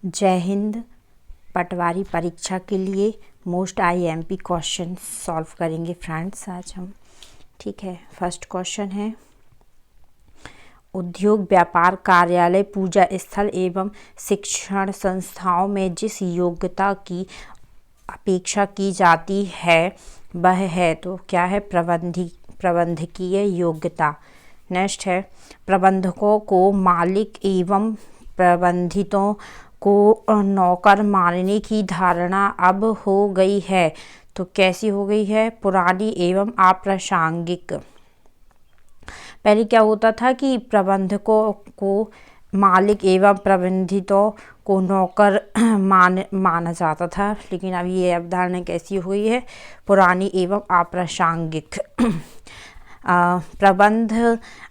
जय हिंद। पटवारी परीक्षा के लिए मोस्ट आईएमपी क्वेश्चन सॉल्व करेंगे फ्रेंड्स आज हम। ठीक है, फर्स्ट क्वेश्चन है, उद्योग, व्यापार, कार्यालय, पूजा स्थल एवं शिक्षण संस्थाओं में जिस योग्यता की अपेक्षा की जाती है वह है, तो क्या है, प्रबंधकीय योग्यता। नेक्स्ट है, प्रबंधकों को मालिक एवं प्रबंधितों को नौकर मानने की धारणा अब हो गई है, तो कैसी हो गई है, पुरानी एवं अप्रासंगिक। पहले क्या होता था कि प्रबंधकों को मालिक एवं प्रबंधितों को नौकर माना जाता था, लेकिन अब ये अवधारणा कैसी हुई है, पुरानी एवं अप्रासंगिक। प्रबंध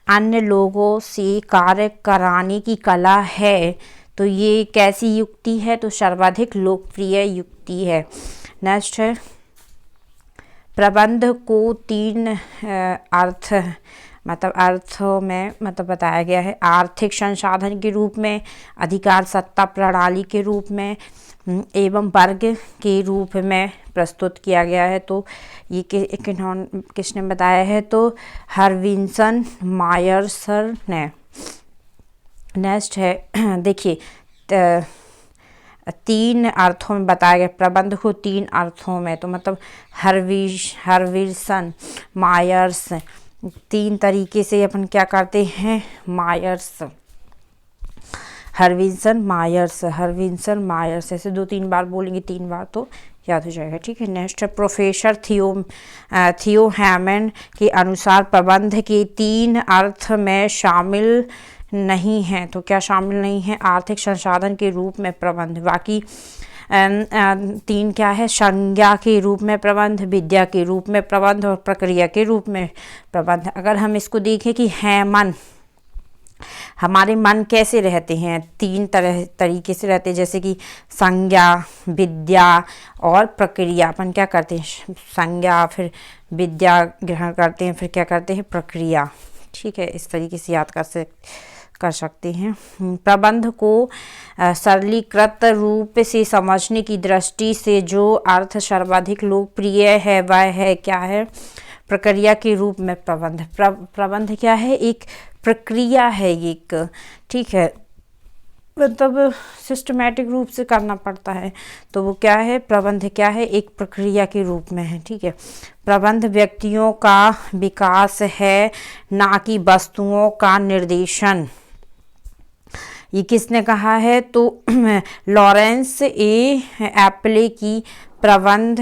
अन्य लोगों से कार्य कराने की कला है, तो ये कैसी युक्ति है, तो सर्वाधिक लोकप्रिय युक्ति है। नेक्स्ट है, प्रबंध को तीन अर्थों में बताया गया है, आर्थिक संसाधन के रूप में, अधिकार सत्ता प्रणाली के रूप में एवं वर्ग के रूप में प्रस्तुत किया गया है। तो ये किसने बताया है, तो हरविंसन मायर्सर ने। नेक्स्ट है, देखिए तीन अर्थों में बताया गया, प्रबंध को तीन अर्थों में, तो मतलब हरविंसन मायर्स तीन तरीके से अपन क्या करते हैं, हरविंसन मायर्स ऐसे दो तीन बार बोलेंगे, तीन बार तो याद हो जाएगा। ठीक है, नेक्स्ट है, प्रोफेसर थियो हैमन के अनुसार प्रबंध के तीन अर्थ में शामिल नहीं है, तो क्या शामिल नहीं है, आर्थिक संसाधन के रूप में प्रबंध, बाकी तीन क्या है, संज्ञा के रूप में प्रबंध, विद्या के रूप में प्रबंध और प्रक्रिया के रूप में प्रबंध। अगर हम इसको देखें कि है मन, हमारे मन कैसे रहते हैं, तीन तरीके से रहते हैं, जैसे कि संज्ञा, विद्या और प्रक्रिया। अपन क्या करते हैं, संज्ञा फिर विद्या ग्रहण करते हैं, फिर क्या करते हैं, प्रक्रिया। ठीक है, इस तरीके से याद कर सकते हैं। प्रबंध को सरलीकृत रूप से समझने की दृष्टि से जो अर्थ सर्वाधिक लोकप्रिय है वह है, क्या है, प्रक्रिया के रूप में प्रबंध। प्रबंध क्या है, एक प्रक्रिया है एक। ठीक है, मतलब सिस्टमैटिक रूप से करना पड़ता है, तो वो क्या है, प्रबंध क्या है, एक प्रक्रिया के रूप में है। ठीक है, प्रबंध व्यक्तियों का विकास है, ना कि वस्तुओं का निर्देशन। ये किसने कहा है, तो लॉरेंस ए एप्ले की प्रबंध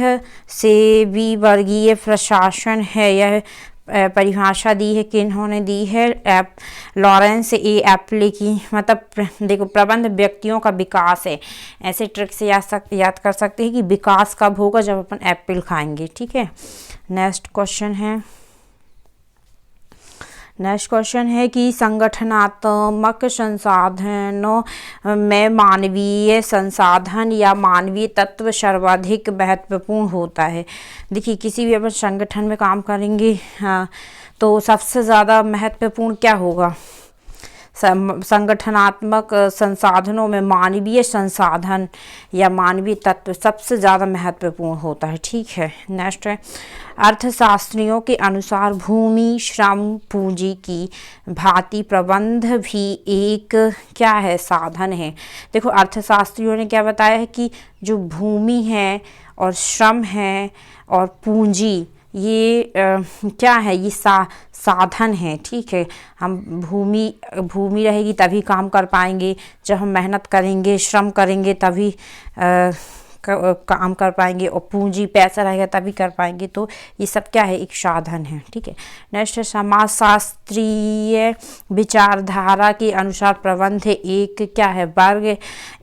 से विवर्गीय प्रशासन है, यह परिभाषा दी है, किन्होंने दी है, लॉरेंस ए एप्ले की। मतलब देखो, प्रबंध व्यक्तियों का विकास है, ऐसे ट्रिक से याद कर सकते हैं कि विकास कब होगा, जब अपन एप्पल खाएंगे। ठीक है, नेक्स्ट क्वेश्चन है कि संगठनात्मक संसाधनों में मानवीय संसाधन या मानवीय तत्व सर्वाधिक महत्वपूर्ण होता है। देखिए, किसी भी अपन संगठन में काम करेंगे, हाँ, तो सबसे ज़्यादा महत्वपूर्ण क्या होगा, संगठनात्मक संसाधनों में मानवीय संसाधन या मानवीय तत्व सबसे ज़्यादा महत्वपूर्ण होता है। ठीक है, नेक्स्ट है, अर्थशास्त्रियों के अनुसार भूमि, श्रम, पूंजी की भांति प्रबंध भी एक क्या है, साधन है। देखो, अर्थशास्त्रियों ने क्या बताया है कि जो भूमि है और श्रम है और पूंजी, ये क्या है, ये साधन है। ठीक है, हम भूमि रहेगी तभी काम कर पाएंगे, जब हम मेहनत करेंगे, श्रम करेंगे तभी काम कर पाएंगे, और पूंजी पैसा रहेगा तभी कर पाएंगे, तो ये सब क्या है, एक साधन है। ठीक है, नेक्स्ट है, समाजशास्त्रीय विचारधारा के अनुसार प्रबंध एक क्या है, वर्ग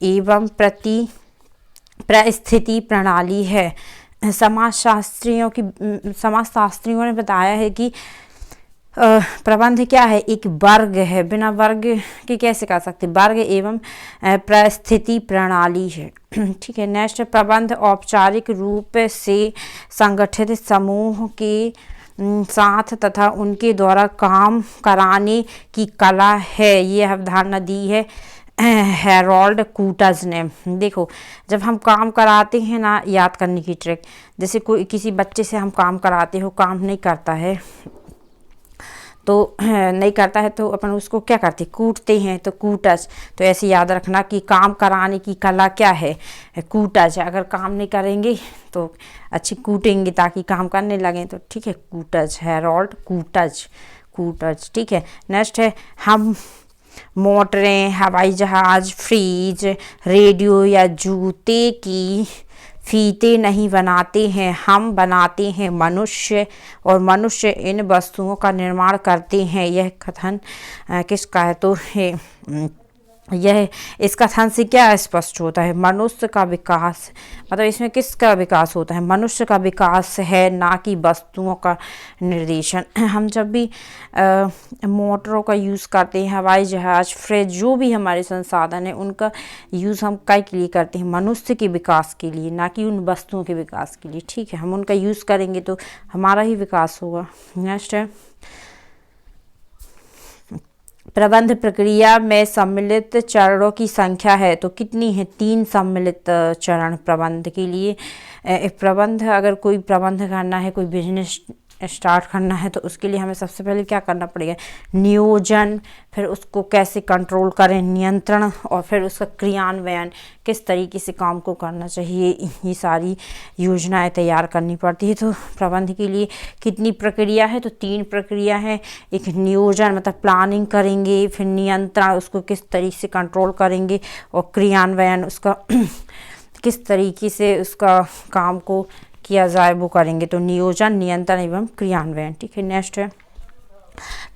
एवं परिस्थिति प्रणाली है। समाजशास्त्रियों ने बताया है कि प्रबंध क्या है, एक वर्ग है, बिना वर्ग के कैसे कर सकते, वर्ग एवं परिस्थिति प्रणाली है। ठीक है, नेक्स्ट, प्रबंध औपचारिक रूप से संगठित समूह के साथ तथा उनके द्वारा काम कराने की कला है, ये अवधारणा दी है हैरोल्ड कूटज ने। देखो, जब हम काम कराते हैं ना, याद करने की ट्रिक, जैसे कोई किसी बच्चे से हम काम कराते हो, काम नहीं करता है तो अपन उसको क्या करते हैं, कूटते हैं, तो कूटज। तो ऐसे याद रखना कि काम कराने की कला क्या है, कूटज। अगर काम नहीं करेंगे तो अच्छी कूटेंगे ताकि काम करने लगें, तो ठीक है, कूटज, हैरोल्ड कूटज, कूटज, ठीक है। नेक्स्ट है, हम मोटरें, हवाई जहाज, फ्रिज, रेडियो या जूते की फीते नहीं बनाते हैं, हम बनाते हैं मनुष्य, और मनुष्य इन वस्तुओं का निर्माण करते हैं। यह कथन किसका है, तो यह इस कथन से क्या स्पष्ट होता है, मनुष्य का विकास, मतलब इसमें किसका विकास होता है, मनुष्य का विकास है, ना कि वस्तुओं का निर्देशन। हम जब भी मोटरों का यूज़ करते हैं, हवाई जहाज, फ्रिज, जो भी हमारे संसाधन है उनका यूज़ हम काय के लिए करते हैं, मनुष्य के विकास के लिए, ना कि उन वस्तुओं के विकास के लिए, ठीक है। हम उनका यूज़ करेंगे तो हमारा ही विकास होगा। नेक्स्ट है, प्रबंध प्रक्रिया में सम्मिलित चरणों की संख्या है, तो कितनी है, 3 सम्मिलित चरण प्रबंध के लिए। एक प्रबंध, अगर कोई प्रबंध करना है, कोई बिजनेस स्टार्ट करना है, तो उसके लिए हमें सबसे पहले क्या करना पड़ेगा, नियोजन, फिर उसको कैसे कंट्रोल करें, नियंत्रण, और फिर उसका क्रियान्वयन, किस तरीके से काम को करना चाहिए, ये सारी योजनाएं तैयार करनी पड़ती है। तो प्रबंध के लिए कितनी प्रक्रिया है, तो 3 प्रक्रिया है। एक नियोजन, मतलब प्लानिंग करेंगे, फिर नियंत्रण, उसको किस तरीके से कंट्रोल करेंगे, और क्रियान्वयन, उसका किस तरीके से उसका काम को किया जाए वो करेंगे। तो नियोजन, नियंत्रण एवं क्रियान्वयन, ठीक है। नेक्स्ट है,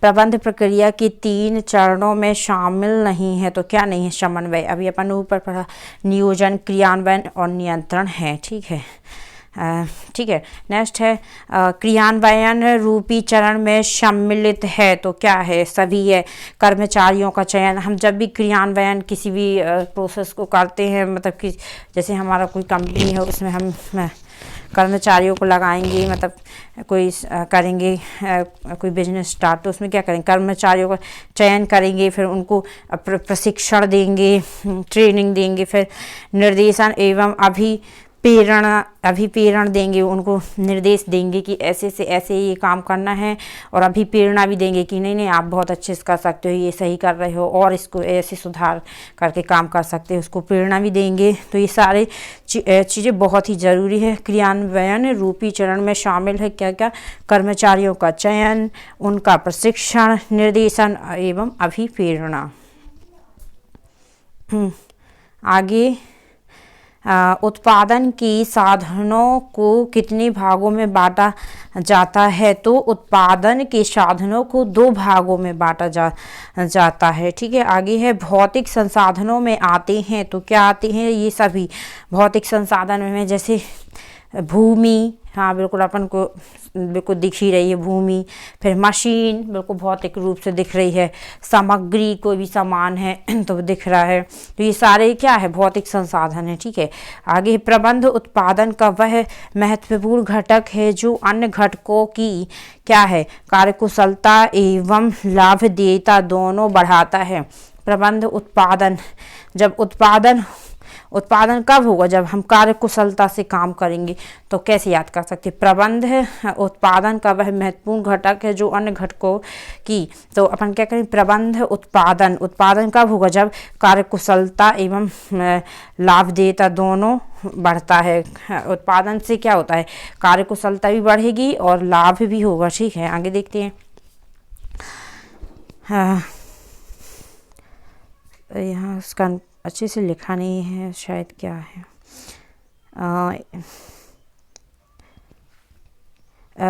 प्रबंध प्रक्रिया के 3 चरणों में शामिल नहीं है, तो क्या नहीं है, समन्वय। अभी अपन ऊपर पढ़ा, नियोजन, क्रियान्वयन और नियंत्रण है, ठीक है। ठीक है। नेक्स्ट है, क्रियान्वयन रूपी चरण में सम्मिलित है, तो क्या है, सभी है। कर्मचारियों का चयन, हम जब भी क्रियान्वयन किसी भी प्रोसेस को करते हैं, मतलब कि जैसे हमारा कोई कंपनी है, उसमें हम कर्मचारियों को लगाएंगे, मतलब कोई करेंगे कोई बिजनेस स्टार्ट, तो उसमें क्या करेंगे, कर्मचारियों का चयन करेंगे, फिर उनको प्रशिक्षण देंगे, ट्रेनिंग देंगे, फिर निर्देशन एवं अभिप्रेरण देंगे, उनको निर्देश देंगे कि ऐसे से ऐसे ये काम करना है, और अभिप्रेरणा भी देंगे कि नहीं नहीं आप बहुत अच्छे से कर सकते हो, ये सही कर रहे हो, और इसको ऐसे सुधार करके काम कर सकते हो, उसको प्रेरणा भी देंगे। तो ये सारे चीज़ें बहुत ही ज़रूरी है। क्रियान्वयन रूपी चरण में शामिल है क्या क्या, कर्मचारियों का चयन, उनका प्रशिक्षण, निर्देशन एवं अभिप्रेरणा। आगे, उत्पादन की साधनों को कितने भागों में बांटा जाता है, तो उत्पादन के साधनों को 2 भागों में बांटा जाता है, ठीक है। आगे है, भौतिक संसाधनों में आते हैं, तो क्या आते हैं, ये सभी भौतिक संसाधन में, जैसे भूमि, हाँ बिल्कुल अपन को बिल्कुल दिख ही रही है भूमि, फिर मशीन बिल्कुल भौतिक रूप से दिख रही है, सामग्री कोई भी सामान है तो दिख रहा है, तो ये सारे क्या है, भौतिक संसाधन है, ठीक है। आगे, प्रबंध उत्पादन का वह महत्वपूर्ण घटक है जो अन्य घटकों की क्या है, कार्यकुशलता एवं लाभदेयता दोनों बढ़ाता है। प्रबंध उत्पादन, जब उत्पादन कब होगा, जब हम कार्यकुशलता से काम करेंगे। तो कैसे याद कर सकते, प्रबंध उत्पादन का वह महत्वपूर्ण घटक है जो अन्य घटकों की, तो अपन क्या करें, प्रबंध उत्पादन कब होगा, जब कार्यकुशलता एवं लाभदेयता दोनों बढ़ता है। उत्पादन से क्या होता है, कार्यकुशलता भी बढ़ेगी और लाभ भी होगा, ठीक है। आगे देखते हैं, यहाँ उसका अच्छे से लिखा नहीं है शायद, क्या है,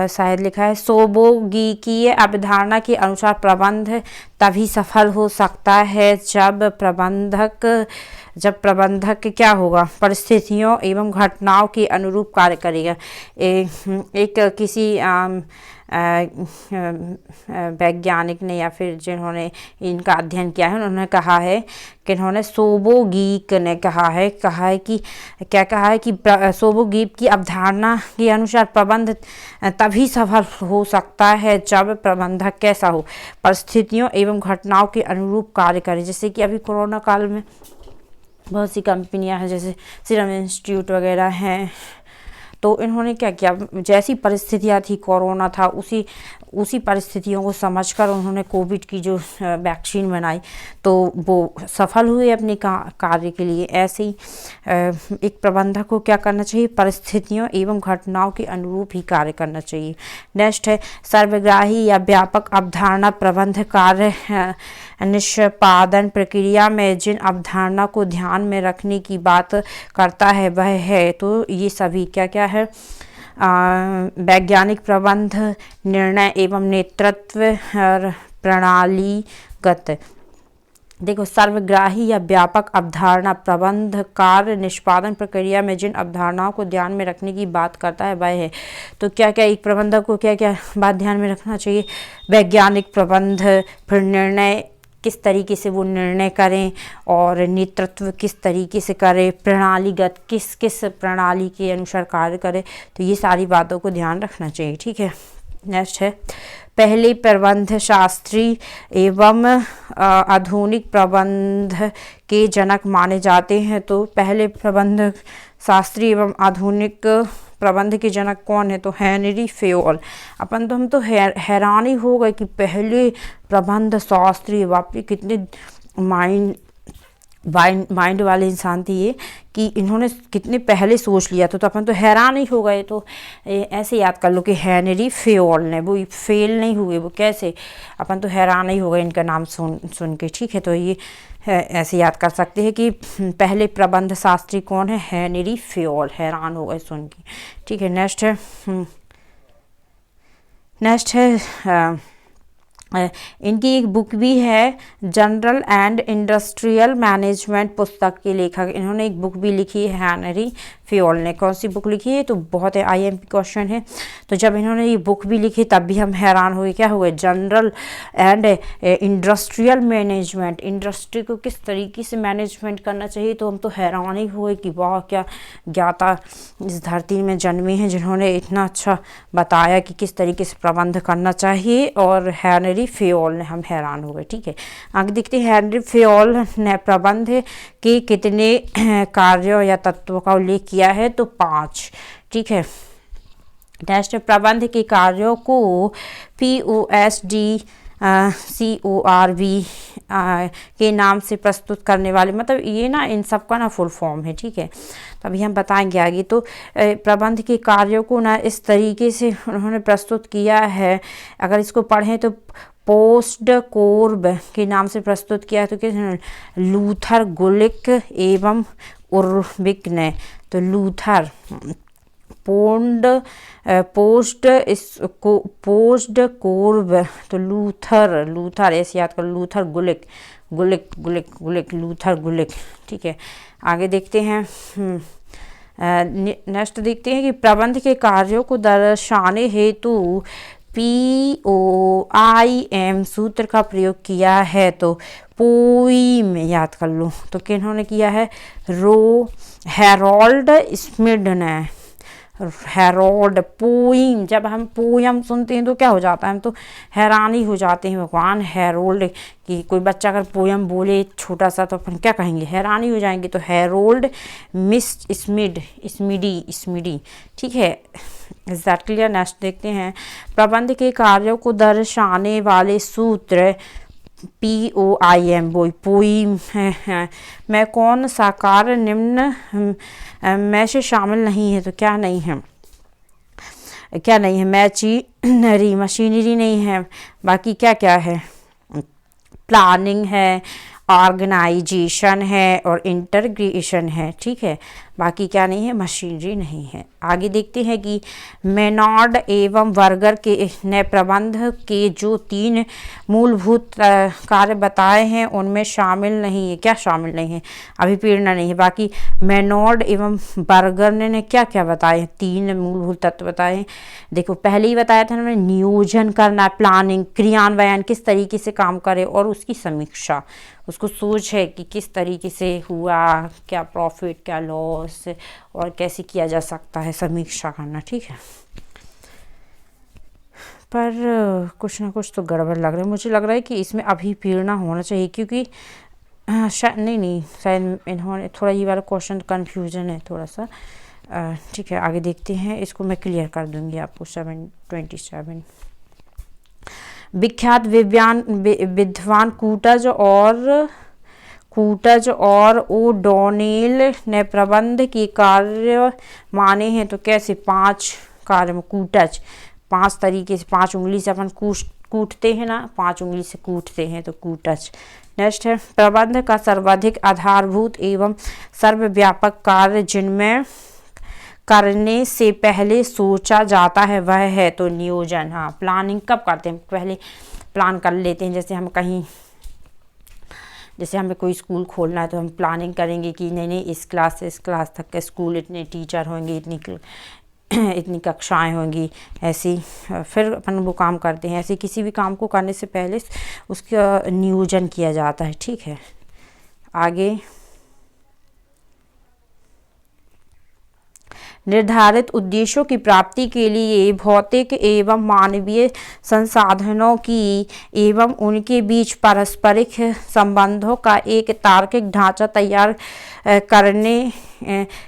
शायद लिखा है, सोबोगीकीय अवधारणा के अनुसार प्रबंध तभी सफल हो सकता है जब प्रबंधक क्या होगा, परिस्थितियों एवं घटनाओं के अनुरूप कार्य करेगा। एक किसी वैज्ञानिक ने या फिर जिन्होंने इनका अध्ययन किया है उन्होंने कहा है कि इन्होंने सोबोगीक ने कहा है कि क्या कहा है कि सोबोगीक की अवधारणा के अनुसार प्रबंध तभी सफल हो सकता है जब प्रबंधक कैसा हो, परिस्थितियों एवं घटनाओं के अनुरूप कार्य करे। जैसे कि अभी कोरोना काल में बहुत सी कंपनियां हैं, जैसे सीरम इंस्टीट्यूट वगैरह हैं, तो इन्होंने क्या किया, जैसी परिस्थितियां थी, कोरोना था, उसी परिस्थितियों को समझकर उन्होंने कोविड की जो वैक्सीन बनाई, तो वो सफल हुए अपने कार्य के लिए। ऐसे ही एक प्रबंधक को क्या करना चाहिए, परिस्थितियों एवं घटनाओं के अनुरूप ही कार्य करना चाहिए। नेक्स्ट है सर्वग्राही या व्यापक अवधारणा प्रबंध कार्य निष्पादन प्रक्रिया में जिन अवधारणा को ध्यान में रखने की बात करता है वह है, तो ये सभी क्या क्या है, वैज्ञानिक प्रबंध, निर्णय एवं नेतृत्व और प्रणालीगत। देखो, सर्वग्राही या व्यापक अवधारणा प्रबंध कार्य निष्पादन प्रक्रिया में जिन अवधारणाओं को ध्यान में रखने की बात करता है वह है, तो क्या क्या एक प्रबंधक को क्या क्या बात ध्यान में रखना चाहिए, वैज्ञानिक प्रबंध, फिर निर्णय किस तरीके से वो निर्णय करें और नेतृत्व किस तरीके से करें, प्रणालीगत किस किस प्रणाली के अनुसार कार्य करें, तो ये सारी बातों को ध्यान रखना चाहिए। ठीक है। नेक्स्ट है पहले प्रबंध शास्त्री एवं आधुनिक प्रबंध के जनक माने जाते हैं, तो पहले प्रबंध शास्त्री एवं आधुनिक प्रबंध के जनक कौन है, तो हेनरी फेयोल। हम तो हैरान ही हो गए कि पहले प्रबंध शास्त्री, बाप रे कितने माइंड वाले इंसान थे ये, कि इन्होंने कितने पहले सोच लिया। तो अपन तो हैरान ही हो गए। तो ऐसे याद कर लो कि हेनरी फेयोल ने, वो फेल नहीं हुए, वो कैसे, अपन तो हैरान ही हो गए इनका नाम सुन के। ठीक है, तो ये ऐसे याद कर सकते हैं कि पहले प्रबंध शास्त्री कौन है, हेनरी फेयोल। हैरान हो गए सुन के। ठीक है। नेक्स्ट है इनकी एक बुक भी है, जनरल एंड इंडस्ट्रियल मैनेजमेंट पुस्तक के लेखक। इन्होंने एक बुक भी लिखी है, हेनरी फेयोल ने। कौन सी बुक लिखी है, तो बहुत है, IMP क्वेश्चन है। तो जब इन्होंने ये बुक भी लिखी तब भी हम हैरान हुए। क्या हुए, general and industrial management, industry को किस तरीके से मैनेजमेंट करना चाहिए, तो हम तो हैरान ही हुए कि वाह, क्या ज्ञाता इस धरती में जन्मे हैं जिन्होंने इतना अच्छा बताया कि किस तरीके से प्रबंध करना चाहिए, और हेनरी फेयोल ने, हम हैरान हो गए। ठीक है, आगे देखते हैं हेनरी फेयोल ने प्रबंध के कितने कार्यों या तत्वों का उल्लेख किया है, तो 5। ठीक है। नेक्स्ट, प्रबंध के कार्यों को POSD CORB के नाम से प्रस्तुत करने वाले, मतलब ये ना इन सब का ना फुल फॉर्म है। ठीक है, तो अभी हम बताएंगे आगे। तो प्रबंध के कार्यों को ना इस तरीके से उन्होंने प्रस्तुत किया है, अगर इसको पढ़ें तो पोस्ट कोर्ब के नाम से प्रस्तुत किया है, तो किस, लूथर, गुलिक एवं उर्विक ने। तो लूथर, पोस्ट कोर्ब, तो लूथर ऐसे याद कर, लूथर, गुलिक, लूथर, गुलिक। ठीक है, आगे देखते हैं। नेक्स्ट देखते हैं कि प्रबंध के कार्यों को दर्शाने हेतु POIM सूत्र का प्रयोग किया है, तो पोइम याद कर लो, तो किन्होंने किया है, हैरोल्ड स्मिड ने। हैरोल्ड, पोइम, जब हम पोयम सुनते हैं तो क्या हो जाता है, हम तो हैरान ही हो जाते हैं, भगवान, हैरोल्ड, कि कोई बच्चा अगर पोयम बोले छोटा सा तो अपन क्या कहेंगे, हैरान ही हो जाएंगे। तो हैरोल्ड स्मिडी। ठीक है, एग्जैक्टली। नेक्स्ट देखते हैं, प्रबंध के कार्यों को दर्शाने वाले सूत्र POIM, पोइम है, मैं कौन सा कार्य निम्न में से शामिल नहीं है, तो क्या नहीं है, मशीनरी नहीं है, बाकी क्या क्या है, प्लानिंग है, ऑर्गेनाइजेशन है और इंटीग्रेशन है। ठीक है, बाकी क्या नहीं है, मशीनरी नहीं है। आगे देखते हैं कि मेनॉर्ड एवं बर्गर के ने प्रबंध के जो 3 मूलभूत कार्य बताए हैं उनमें शामिल नहीं है। क्या शामिल नहीं है? अभिप्रेरणा नहीं है। बाकी मेनॉर्ड एवं बर्गर ने क्या क्या बताए? 3 मूलभूत तत्व बताए हैं। देखो, पहले ही बताया था हमने, नियोजन करना, प्लानिंग, क्रियान्वयन, किस तरीके से काम करे, और उसकी समीक्षा, उसको सोच है कि किस तरीके से हुआ, क्या प्रॉफिट, क्या लॉस, और कैसे किया जा सकता है, समीक्षा करना। ठीक है, पर कुछ ना कुछ तो गड़बड़ लग रहा है। मुझे लग रहा है कि इसमें अभिप्रेरणा होना चाहिए, क्योंकि शायद नहीं, शायद इन्होंने थोड़ा ये वाला क्वेश्चन कन्फ्यूजन है थोड़ा सा। ठीक है, आगे देखते हैं, इसको मैं क्लियर कर दूंगी आपको। 727 विख्यात विद्वान कूटज और ओडोनिल ने प्रबंध के कार्य माने हैं। तो कैसे? 5 कार्य में कूटज, 5 तरीके से, 5 उंगली से अपन कूटते हैं ना, 5 उंगली से कूटते हैं, तो कूटज। नेक्स्ट है, प्रबंध का सर्वाधिक आधारभूत एवं सर्वव्यापक कार्य जिनमें करने से पहले सोचा जाता है वह है, तो नियोजन। हाँ, प्लानिंग कब करते हैं? पहले प्लान कर लेते हैं। जैसे हमें कोई स्कूल खोलना है तो हम प्लानिंग करेंगे कि नहीं इस क्लास से इस क्लास तक का स्कूल, इतने टीचर होंगे, इतनी कक्षाएं होंगी, ऐसी फिर अपन वो काम करते हैं। ऐसे किसी भी काम को करने से पहले उसका नियोजन किया जाता है। ठीक है, आगे निर्धारित उद्देश्यों की प्राप्ति के लिए भौतिक एवं मानवीय संसाधनों की एवं उनके बीच पारस्परिक संबंधों का एक तार्किक ढांचा तैयार करने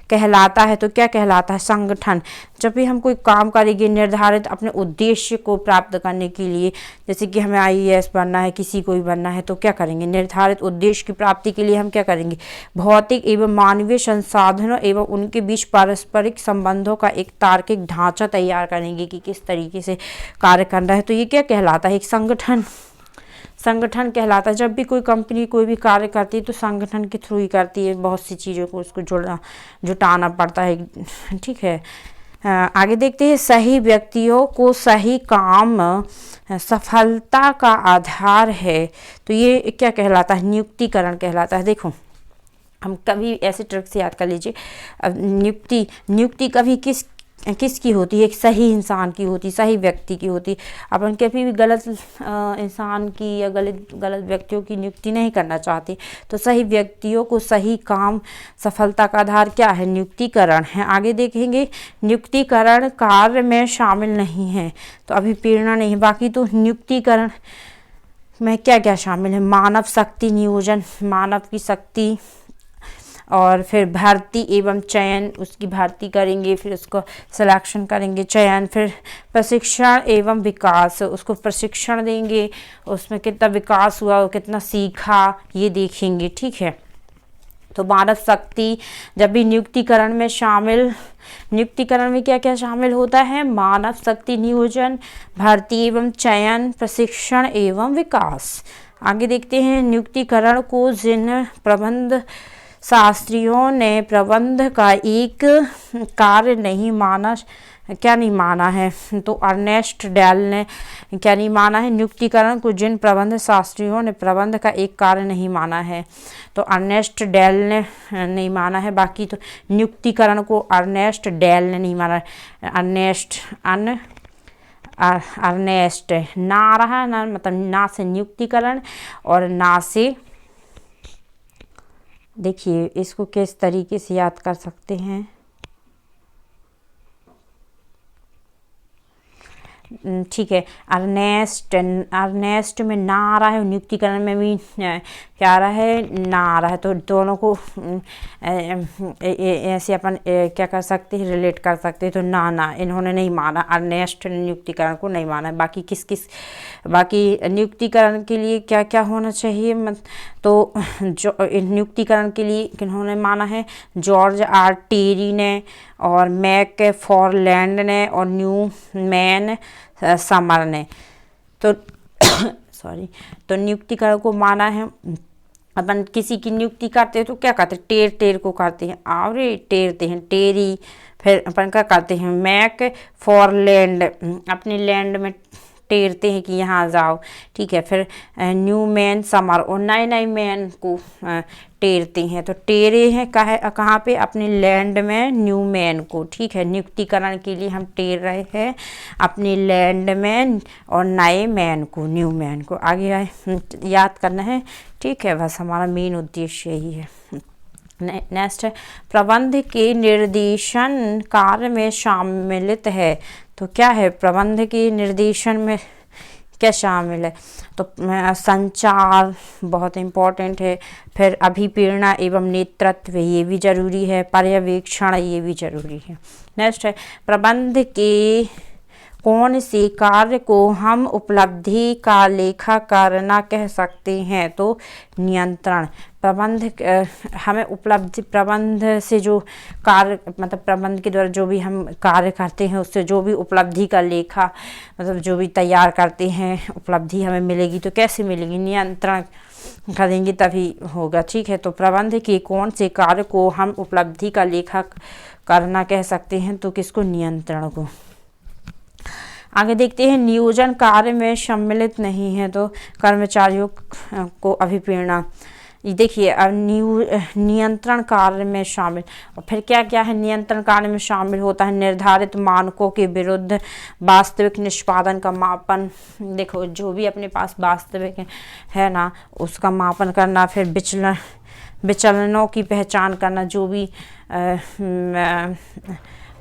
कहलाता है। तो क्या कहलाता है? संगठन। जब भी हम कोई काम करेंगे निर्धारित अपने उद्देश्य को प्राप्त करने के लिए, जैसे कि हमें IAS बनना है, किसी को भी बनना है, तो क्या करेंगे? निर्धारित उद्देश्य की प्राप्ति के लिए हम क्या करेंगे? भौतिक एवं मानवीय संसाधनों एवं उनके बीच पारस्परिक संबंधों का एक तार्किक ढांचा तैयार करेंगे कि किस तरीके से कार्य करना है। तो ये क्या कहलाता है? एक संगठन कहलाता है। जब भी कोई कंपनी कोई भी कार्य करती है तो संगठन के थ्रू ही करती है। बहुत सी चीज़ों को उसको जुटाना पड़ता है। ठीक है, आगे देखते हैं, सही व्यक्तियों को सही काम सफलता का आधार है। तो ये क्या कहलाता है? नियुक्तिकरण कहलाता है। देखो, हम कभी ऐसे ट्रिक से याद कर लीजिए। अब नियुक्ति कभी किसकी होती है? एक सही इंसान की होती, सही व्यक्ति की होती। अपन कभी भी गलत इंसान की या गलत व्यक्तियों की नियुक्ति नहीं करना चाहते। तो सही व्यक्तियों को सही काम सफलता का आधार क्या है? नियुक्तिकरण है। आगे देखेंगे, नियुक्तिकरण कार्य में शामिल नहीं है, तो अभिप्रेरणा नहीं है। बाकी तो नियुक्तिकरण में क्या क्या शामिल है? मानव शक्ति नियोजन, मानव की शक्ति, और फिर भर्ती एवं चयन, उसकी भर्ती करेंगे, फिर उसको सिलेक्शन करेंगे, चयन, फिर प्रशिक्षण एवं विकास, उसको प्रशिक्षण देंगे, उसमें कितना विकास हुआ, कितना सीखा, ये देखेंगे। ठीक है, तो मानव शक्ति जब भी नियुक्तिकरण में क्या क्या शामिल होता है? मानव शक्ति नियोजन, भर्ती एवं चयन, प्रशिक्षण एवं विकास। आगे देखते हैं, नियुक्तिकरण को जिन प्रबंध शास्त्रियों ने प्रबंध का एक कार्य नहीं माना, क्या नहीं माना है? तो अर्नेस्ट डेल ने क्या नहीं माना है? नियुक्तिकरण को जिन प्रबंध शास्त्रियों ने प्रबंध का एक कार्य नहीं माना है, तो अर्नेस्ट डेल ने नहीं माना है। बाकी तो नियुक्तिकरण को अर्नेस्ट डेल ने नहीं माना। अर्नेस्ट ना रहा ना, मतलब ना से नियुक्तिकरण और ना से, देखिए इसको किस तरीके से याद कर सकते हैं। ठीक है, अर्नेस्ट में ना आ रहा है, नियुक्तिकरण में भी क्या आ रहा है? ना आ रहा है। तो दोनों को ऐसे अपन क्या कर सकते हैं? रिलेट कर सकते हैं। तो ना इन्होंने नहीं माना, अर्नेस्ट ने नियुक्तिकरण को नहीं माना। बाकी नियुक्तिकरण के लिए क्या क्या होना चाहिए? तो जो नियुक्तिकरण के लिए किन्होंने माना है? जॉर्ज आर टेरी ने, और मैकफॉरलैंड ने, और न्यूमैन समर ने। तो सॉरी, तो नियुक्तिकरण को माना है अपन किसी की नियुक्ति करते हैं तो क्या करते हैं, टेर टेर को करते हैं, आवरे टेरते हैं, टेरी। फिर अपन क्या करते हैं, मैक फॉर लैंड, अपने लैंड में टेरते हैं कि यहाँ जाओ, ठीक है। फिर न्यू मैन समर, और नए नए मैन को टेरते हैं, तो टेरे हैं कहाँ पे, अपने लैंड में न्यू मैन को, ठीक है। नियुक्तिकरण के लिए हम टेर रहे हैं अपने लैंड में और नए मैन को, न्यू मैन को। आगे आए याद करना है, ठीक है, बस हमारा मेन उद्देश्य यही है। नेक्स्ट है, प्रबंध के निर्देशन कार्य में सम्मिलित है। तो क्या है, प्रबंध के निर्देशन में क्या शामिल है, तो संचार बहुत इम्पोर्टेंट है। फिर अभिप्रेरणा एवं नेतृत्व, ये भी जरूरी है। पर्यवेक्षण, ये भी जरूरी है। नेक्स्ट है, प्रबंध के कौन से कार्य को हम उपलब्धि का लेखा करना कह सकते हैं, तो नियंत्रण। प्रबंध हमें उपलब्धि, प्रबंध से जो कार्य, मतलब प्रबंध के द्वारा जो भी हम कार्य करते हैं उससे जो भी उपलब्धि का लेखा, मतलब जो भी तैयार करते हैं उपलब्धि हमें मिलेगी, तो कैसे मिलेगी, नियंत्रण करेंगे तभी होगा, ठीक है। तो प्रबंध के कौन से कार्य को हम उपलब्धि का लेखा करना कह सकते हैं, तो किसको, नियंत्रण को। आगे देखते हैं, नियोजन कार्य में सम्मिलित नहीं है, तो कर्मचारियों को अभिप्रेरणा। ये देखिए, अब नियंत्रण कार्य में शामिल, और फिर क्या क्या है, नियंत्रण कार्य में शामिल होता है निर्धारित मानकों के विरुद्ध वास्तविक निष्पादन का मापन। देखो, जो भी अपने पास वास्तविक है ना, उसका मापन करना। फिर विचलनों की पहचान करना, जो भी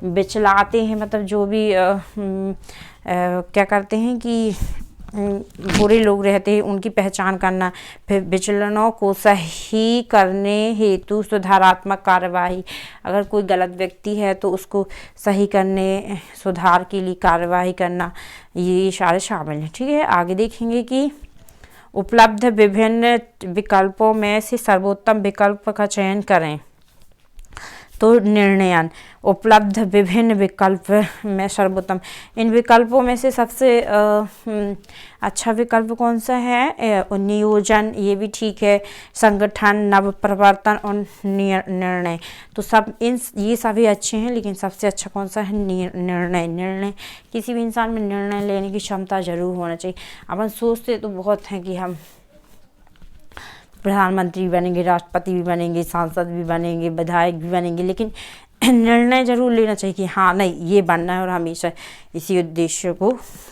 बिचलाते हैं, मतलब जो भी क्या करते हैं कि बुरे लोग रहते हैं, उनकी पहचान करना। फिर विचलनों को सही करने हेतु सुधारात्मक कार्यवाही, अगर कोई गलत व्यक्ति है तो उसको सही करने, सुधार के लिए कार्यवाही करना, ये सारे शामिल हैं, ठीक है। आगे देखेंगे कि उपलब्ध विभिन्न विकल्पों में से सर्वोत्तम विकल्प का चयन करें, तो निर्णयन। उपलब्ध विभिन्न विकल्प में सर्वोत्तम, इन विकल्पों में से सबसे अच्छा विकल्प कौन सा है, नियोजन, ये भी ठीक है। संगठन, नव प्रवर्तन और निर्णय, तो सब ये सभी अच्छे हैं, लेकिन सबसे अच्छा कौन सा है, निर्णय। किसी भी इंसान में निर्णय लेने की क्षमता जरूर होना चाहिए। अपन सोचते तो बहुत हैं कि हम प्रधानमंत्री भी बनेंगे, राष्ट्रपति भी बनेंगे, सांसद भी बनेंगे, विधायक भी बनेंगे, लेकिन निर्णय जरूर लेना चाहिए कि हाँ नहीं, ये बनना है और हमेशा इसी उद्देश्य को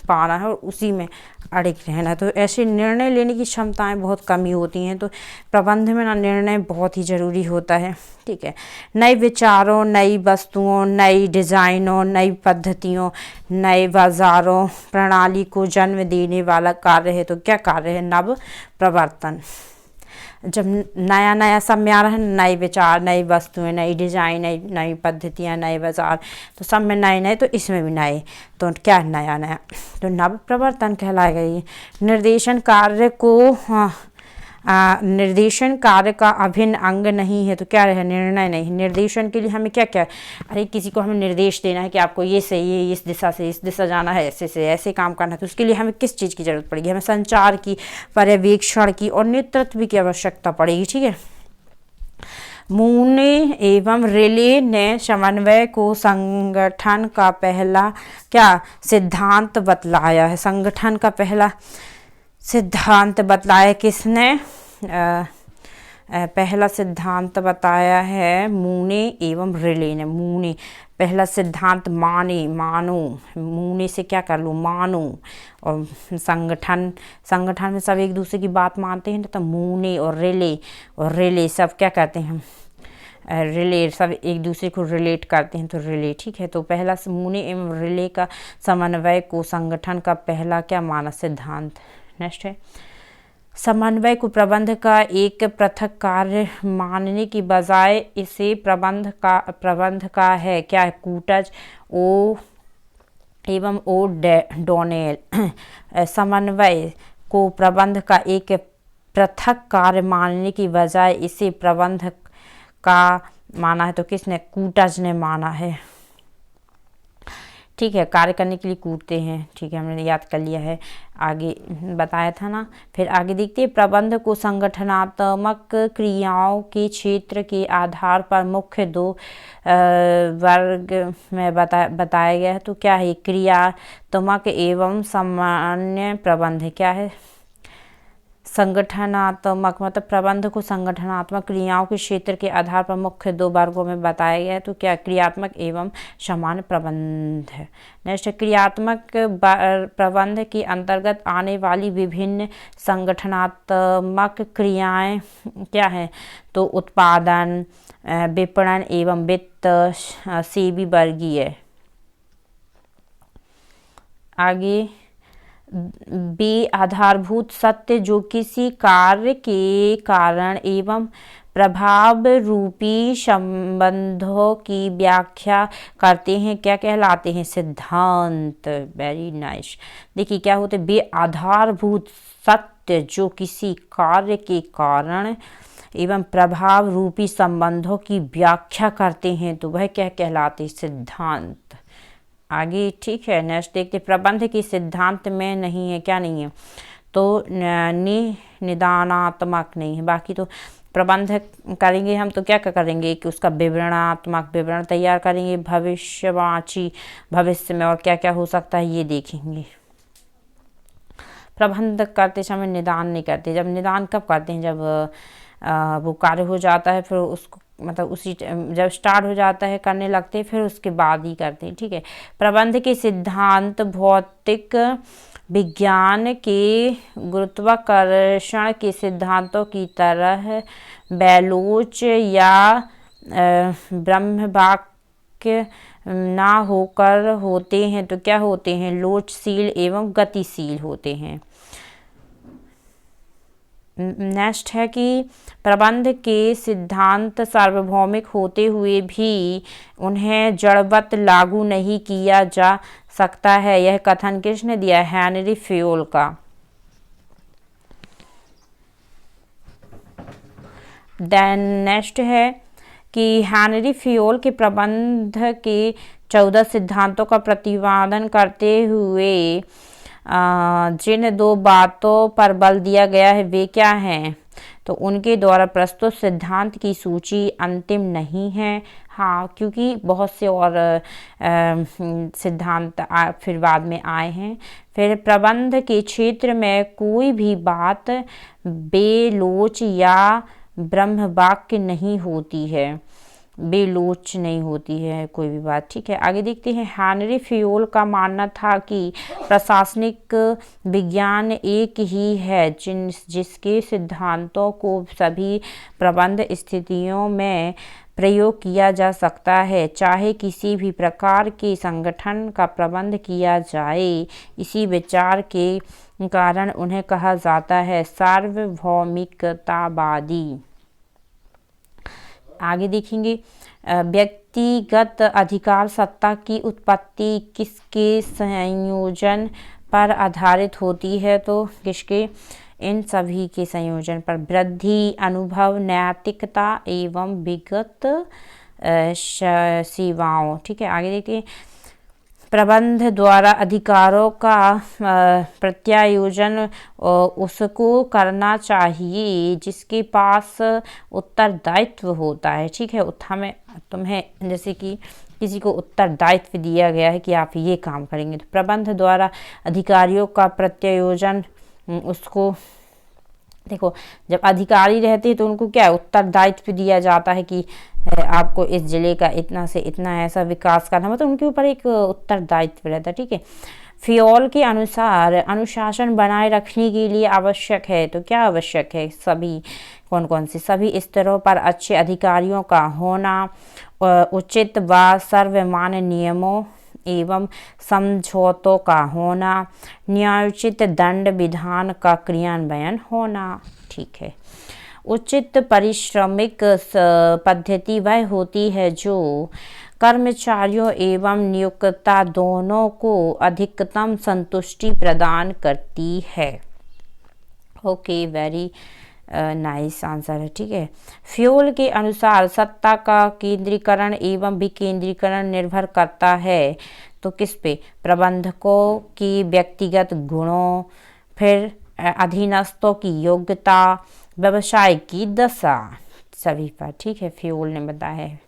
पाना है और उसी में अड़िग रहना है। तो ऐसे निर्णय लेने की क्षमताएं बहुत कमी होती हैं, तो प्रबंध में ना निर्णय बहुत ही ज़रूरी होता है, ठीक है। नए विचारों, नई वस्तुओं, नई डिज़ाइनों, नई पद्धतियों, नए बाज़ारों, प्रणाली को जन्म देने वाला कार्य है, तो क्या कार्य है, नव प्रवर्तन। जब नया नया सब में आ रहा है, नए विचार, नई वस्तुएं, नई डिजाइन, नई पद्धतियाँ, नए बाजार, तो सब में नए नए, तो इसमें भी नए, तो क्या नया नया, तो नव प्रवर्तन कहलाएगा ये। निर्देशन कार्य को निर्देशन कार्य का अभिन्न अंग नहीं है, तो क्या है, निर्णय नहीं। निर्देशन के लिए हमें क्या क्या, अरे किसी को हमें निर्देश देना है कि आपको ये से ये, इस दिशा से इस दिशा जाना है, ऐसे से ऐसे काम करना है, तो उसके लिए हमें किस चीज़ की जरूरत पड़ेगी, हमें संचार की, पर्यवेक्षण की और नेतृत्व की आवश्यकता पड़ेगी, ठीक है। मूने एवं रिले ने समन्वय को संगठन का पहला क्या सिद्धांत बतलाया है, संगठन का पहला सिद्धांत बतलाया किसने, पहला सिद्धांत बताया है मूने एवं रिले ने। मूने पहला सिद्धांत, मानो, मूने से क्या कर लो, मानो, और संगठन में सब एक दूसरे की बात मानते हैं, तो मूने और रिले सब क्या कहते हैं, रिले, सब एक दूसरे को रिलेट करते हैं, तो रिले, ठीक है। तो पहला मूने एवं रिले का समन्वय को संगठन का पहला क्या माना, सिद्धांत। नेक्स्ट है, समन्वय को प्रबंध का एक पृथक कार्य मानने की बजाय इसे प्रबंध का है क्या, कूटज ओ एवं ओ डोनेल। समन्वय को प्रबंध का एक पृथक कार्य मानने की बजाय इसे प्रबंध का माना है, तो किसने, कूटज ने माना है, ठीक है, कार्य करने के लिए कूदते हैं, ठीक है, हमने याद कर लिया है, आगे बताया था ना। फिर आगे देखते हैं, प्रबंध को संगठनात्मक क्रियाओं के क्षेत्र के आधार पर मुख्य दो वर्ग में बताया गया है। तो क्या है, क्रियात्मक एवं सामान्य प्रबंध। क्या है, संगठनात्मक मतलब प्रबंध को संगठनात्मक क्रियाओं के क्षेत्र के आधार पर मुख्य दो वर्गों में बताया गया है। तो क्या, क्रियात्मक एवं सामान्य प्रबंध है। नेक्स्ट, क्रियात्मक प्रबंध के अंतर्गत आने वाली विभिन्न संगठनात्मक क्रियाएं क्या है, तो उत्पादन, विपणन एवं वित्त से भी वर्गीय है। आगे, वे आधारभूत सत्य जो किसी कार्य के कारण एवं प्रभाव रूपी संबंधों की व्याख्या करते हैं, क्या कहलाते हैं, सिद्धांत। Very nice. देखिए क्या होते हैं, वे आधारभूत सत्य जो किसी कार्य के कारण एवं प्रभाव रूपी संबंधों की व्याख्या करते हैं, तो वह क्या कहलाते हैं, सिद्धांत। आगे ठीक है, नेक्स्ट देखते, प्रबंध के सिद्धांत में नहीं है, क्या नहीं है, तो निदानात्मक नहीं है। बाकी तो प्रबंध करेंगे हम तो क्या करेंगे कि उसका विवरणात्मक विवरण तैयार करेंगे, भविष्यवाची भविष्य में और क्या क्या हो सकता है ये देखेंगे। प्रबंध करते समय निदान नहीं करते। जब निदान कब करते हैं, जब वो कार्य हो जाता है, फिर उसको मतलब उसी जब स्टार्ट हो जाता है करने लगते हैं, फिर उसके बाद ही करते हैं। ठीक है, प्रबंध के सिद्धांत भौतिक विज्ञान के गुरुत्वाकर्षण के सिद्धांतों की तरह बैलोच या ब्रह्मवाक्य ना होकर होते हैं। तो क्या होते हैं, लोचशील एवं गतिशील होते हैं। नेक्स्ट है कि प्रबंध के सिद्धांत सार्वभौमिक होते हुए भी उन्हें जड़वत लागू नहीं किया जा सकता है। यह कथन किसने दिया, हेनरी फेयोल का। देन नेक्स्ट है कि हेनरी फेयोल के प्रबंध के 14 सिद्धांतों का प्रतिपादन करते हुए जिन दो बातों पर बल दिया गया है वे क्या हैं, तो उनके द्वारा प्रस्तुत सिद्धांत की सूची अंतिम नहीं है। हाँ, क्योंकि बहुत से और सिद्धांत फिर बाद में आए हैं। फिर प्रबंध के क्षेत्र में कोई भी बात बेलोच या ब्रह्मवाक्य नहीं होती है, बेलोच नहीं होती है कोई भी बात। ठीक है, आगे देखते हैं। हेनरी फेयोल का मानना था कि प्रशासनिक विज्ञान एक ही है जिसके सिद्धांतों को सभी प्रबंध स्थितियों में प्रयोग किया जा सकता है, चाहे किसी भी प्रकार के संगठन का प्रबंध किया जाए। इसी विचार के कारण उन्हें कहा जाता है सार्वभौमिकतावादी। आगे देखेंगे, व्यक्तिगत अधिकार सत्ता की उत्पत्ति किसके संयोजन पर आधारित होती है, तो किसके, इन सभी के संयोजन पर। वृद्धि, अनुभव, नैतिकता एवं विगत सेवाओं। ठीक है, आगे देखते हैं। प्रबंध द्वारा अधिकारों का प्रत्यायोजन उसको करना चाहिए जिसके पास उत्तरदायित्व होता है। ठीक है, तुम्हें जैसे कि किसी को उत्तरदायित्व दिया गया है कि आप ये काम करेंगे, तो प्रबंध द्वारा अधिकारियों का प्रत्यायोजन उसको, देखो जब अधिकारी रहते हैं तो उनको क्या उत्तरदायित्व दिया जाता है कि आपको इस जिले का इतना से इतना ऐसा विकास करना, मतलब उनके ऊपर एक उत्तरदायित्व रहता है। ठीक है, फेयोल के अनुसार अनुशासन बनाए रखने के लिए आवश्यक है, तो क्या आवश्यक है, सभी कौन कौन से, सभी स्तरों पर अच्छे अधिकारियों का होना, उचित व सर्वमान्य नियमों एवं समझौतों का होना, न्यायोचित दंड विधान का क्रियान्वयन होना। ठीक है, उचित पारिश्रमिक पद्धति वह होती है जो कर्मचारियों एवं नियोक्ता दोनों को अधिकतम संतुष्टि प्रदान करती है। ओके, वेरी नाइस आंसर है, ठीक है। फ्योल के अनुसार सत्ता का केंद्रीकरण एवं विकेंद्रीकरण निर्भर करता है तो किस पे? प्रबंधकों की व्यक्तिगत गुणों, फिर अधीनस्थों की योग्यता, व्यवसाय की दशा, सभी पर, ठीक है। फ्योल ने बताया है।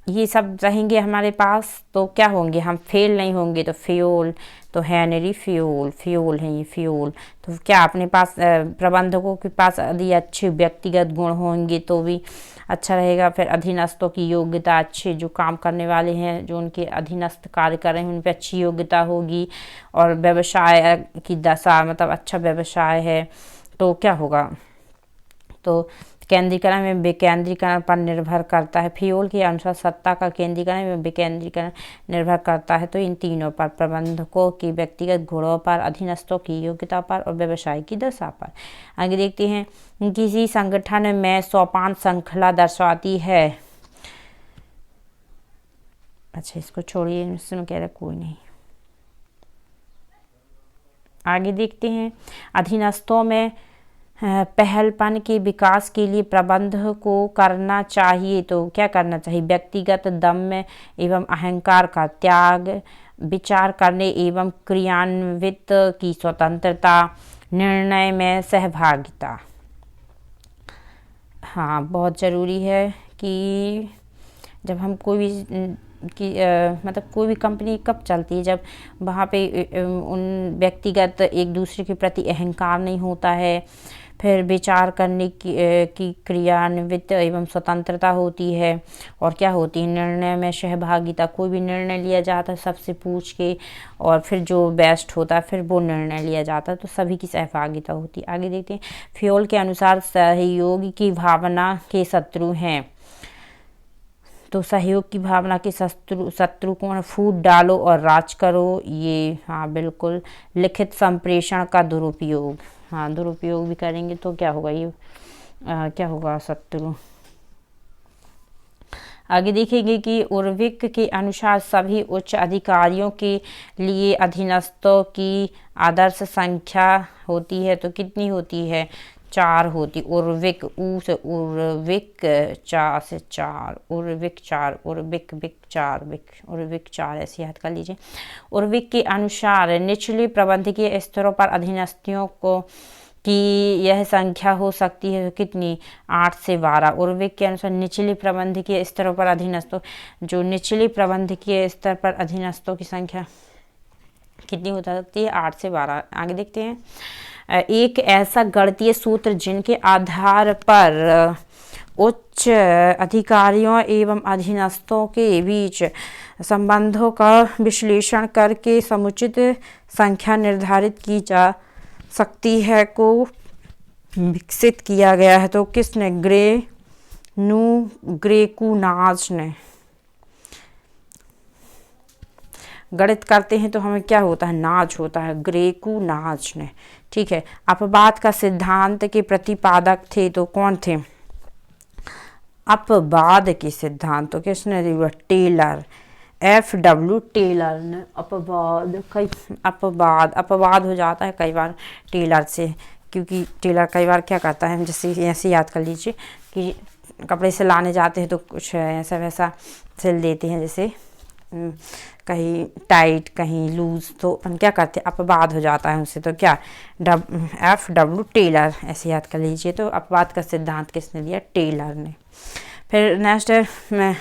ये सब रहेंगे हमारे पास तो क्या होंगे, हम फेल नहीं होंगे। तो फ्यूल तो है नहीं, फ्यूल फ्यूल है ये, फ्यूल। तो क्या अपने पास प्रबंधकों के पास यदि अच्छे व्यक्तिगत गुण होंगे तो भी अच्छा रहेगा। फिर अधीनस्थों की योग्यता, अच्छे जो काम करने वाले हैं, जो उनके अधीनस्थ कार्य कर रहे हैं, उन पर अच्छी योग्यता होगी। और व्यवसाय की दशा, मतलब अच्छा व्यवसाय है तो क्या होगा, तो केंद्रीकरण में विकेंद्रीकरण पर निर्भर करता है। फ्यूल के अनुसार सत्ता का केंद्रीकरण में विकेंद्रीकरण निर्भर करता है तो इन तीनों पर, प्रबंधकों की व्यक्तिगत गुणों पर, अधीनस्थों की योग्यता पर और व्यवसाय की दशा पर। आगे देखते हैं, किसी संगठन में सोपान श्रृंखला दर्शाती है। अच्छा इसको छोड़िए, इसमें कह रहा कोई नहीं। आगे देखते हैं, अधीनस्थों में पहलपन के विकास के लिए प्रबंध को करना चाहिए तो क्या करना चाहिए? व्यक्तिगत दम एवं अहंकार का त्याग, विचार करने एवं क्रियान्वित की स्वतंत्रता, निर्णय में सहभागिता। हाँ बहुत ज़रूरी है कि जब हम कोई भी मतलब कोई भी कंपनी कब चलती है, जब वहाँ पे उन व्यक्तिगत एक दूसरे के प्रति अहंकार नहीं होता है, फिर विचार करने की क्रियान्वित एवं स्वतंत्रता होती है, और क्या होती है, निर्णय में सहभागिता। कोई भी निर्णय लिया जाता है सबसे पूछ के, और फिर जो बेस्ट होता है फिर वो निर्णय लिया जाता है, तो सभी की सहभागिता होती है। आगे देखते हैं, फ्योल के अनुसार सहयोग की भावना के शत्रु हैं तो सहयोग की भावना के शत्रु कौन? फूट डालो और राज करो, ये हाँ बिल्कुल। लिखित संप्रेषण का दुरुपयोग, हाँ दुरुपयोग भी करेंगे तो क्या होगा, ये क्या होगा, शत्रु। आगे देखेंगे कि उर्विक के अनुसार सभी उच्च अधिकारियों के लिए अधीनस्थों की आदर्श संख्या होती है तो कितनी होती है? 4 होती। उर्विक, ऊ से उर्विक, चा से 4, उर्विक 4, उर्विक विक 4, विक उर्विक 4, ऐसे याद कर लीजिए। उर्विक के अनुसार निचले प्रबंधकीय स्तरों पर अधीनस्थों को की यह संख्या हो सकती है तो कितनी? 8 से 12। उर्विक के अनुसार निचले प्रबंधकीय स्तरों पर अधीनस्थों, जो निचले प्रबंधकीय स्तर पर अधीनस्थों की संख्या कितनी हो सकती है? 8 से 12। आगे देखते हैं, एक ऐसा गणितीय सूत्र जिनके आधार पर उच्च अधिकारियों एवं अधीनस्थों के बीच संबंधों का विश्लेषण करके समुचित संख्या निर्धारित की जा सकती है को विकसित किया गया है तो किसने? ग्रेकुनाज ने। गणित करते हैं तो हमें क्या होता है? नाज होता है, ग्रेकुनाज ने, ठीक है। अपवाद का सिद्धांत के प्रतिपादक थे तो कौन थे? अपवाद के सिद्धांत तो किसने दिया? टेलर, FW टेलर ने। अपवाद हो जाता है कई बार टेलर से, क्योंकि टेलर कई बार क्या करता है, जैसे ऐसे याद कर लीजिए कि कपड़े सिलाने जाते हैं तो कुछ ऐसा वैसा सिल देते हैं, जैसे कहीं टाइट कहीं लूज, तो हम क्या करते हैं? अपवाद हो जाता है उनसे, तो क्या? FW टेलर, ऐसे याद कर लीजिए। तो अपवाद का सिद्धांत किसने दिया? टेलर ने। फिर नेक्स्ट है,